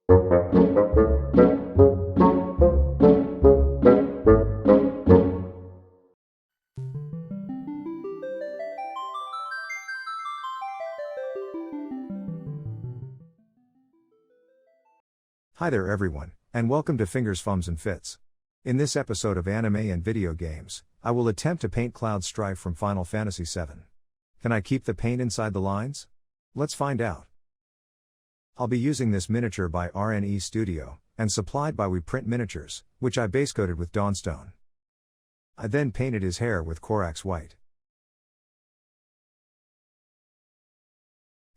Hi there everyone, and welcome to Fingers, Fums and Fits. In this episode of Anime and Video Games, I will attempt to paint Cloud Strife from Final Fantasy VII. Can I keep the paint inside the lines? Let's find out. I'll be using this miniature by RNE Studio, and supplied by We Print Miniatures, which I base coated with Dawnstone. I then painted his hair with Corax White.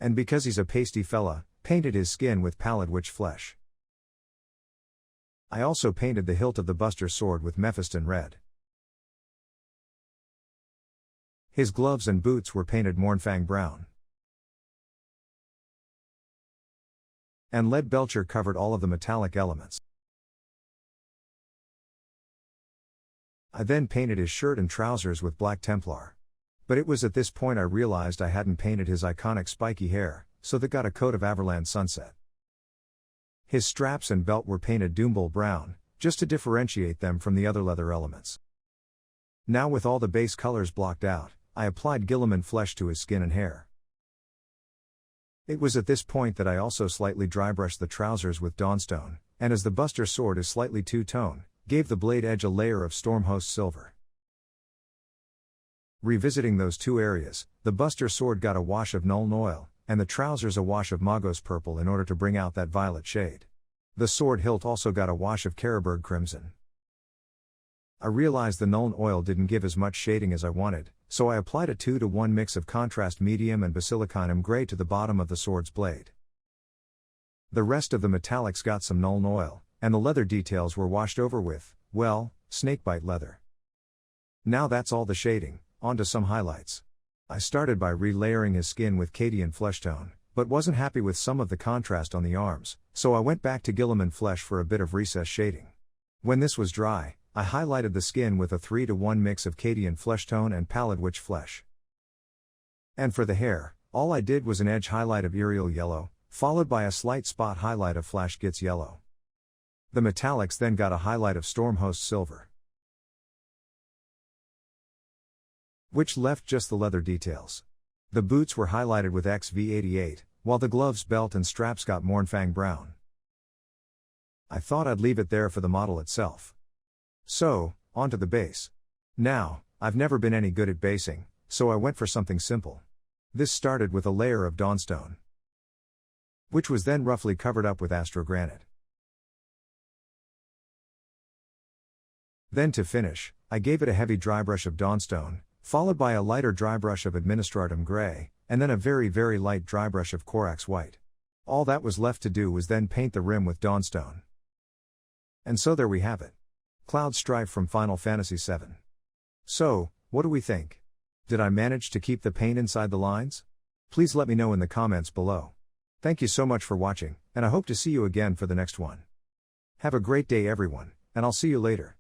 And because he's a pasty fella, painted his skin with Pallid Witch Flesh. I also painted the hilt of the Buster Sword with Mephiston Red. His gloves and boots were painted Mournfang Brown. And Lead Belcher covered all of the metallic elements. I then painted his shirt and trousers with Black Templar. But it was at this point I realized I hadn't painted his iconic spiky hair, so that got a coat of Averland Sunset. His straps and belt were painted Doombull Brown, just to differentiate them from the other leather elements. Now with all the base colors blocked out, I applied Guilliman Flesh to his skin and hair. It was at this point that I also slightly dry-brushed the trousers with Dawnstone, and as the Buster Sword is slightly two-tone, gave the blade edge a layer of Stormhost Silver. Revisiting those two areas, the Buster Sword got a wash of Nuln Oil, and the trousers a wash of Magos Purple in order to bring out that violet shade. The sword hilt also got a wash of Carroburg Crimson. I realized the Nuln Oil didn't give as much shading as I wanted, so I applied a 2-to-1 mix of Contrast Medium and Basilicanum Grey to the bottom of the sword's blade. The rest of the metallics got some Nuln Oil, and the leather details were washed over with, well, snakebite leather. Now that's all the shading, on to some highlights. I started by relayering his skin with Cadian Flesh Tone, but wasn't happy with some of the contrast on the arms, so I went back to Guilliman Flesh for a bit of recess shading. When this was dry, I highlighted the skin with a 3-to-1 mix of Cadian Flesh Tone and Pallid Witch Flesh. And for the hair, all I did was an edge highlight of Irial Yellow, followed by a slight spot highlight of Flash Gitz Yellow. The metallics then got a highlight of Stormhost Silver, which left just the leather details. The boots were highlighted with XV88, while the gloves, belt and straps got Mournfang Brown. I thought I'd leave it there for the model itself. So, onto the base. Now, I've never been any good at basing, so I went for something simple. This started with a layer of Dawnstone, which was then roughly covered up with Astrogranite. Then to finish, I gave it a heavy dry brush of Dawnstone, followed by a lighter dry brush of Administratum Grey, and then a very light dry brush of Corax White. All that was left to do was then paint the rim with Dawnstone. And so there we have it. Cloud Strife from Final Fantasy VII. So, what do we think? Did I manage to keep the paint inside the lines? Please let me know in the comments below. Thank you so much for watching, and I hope to see you again for the next one. Have a great day everyone, and I'll see you later.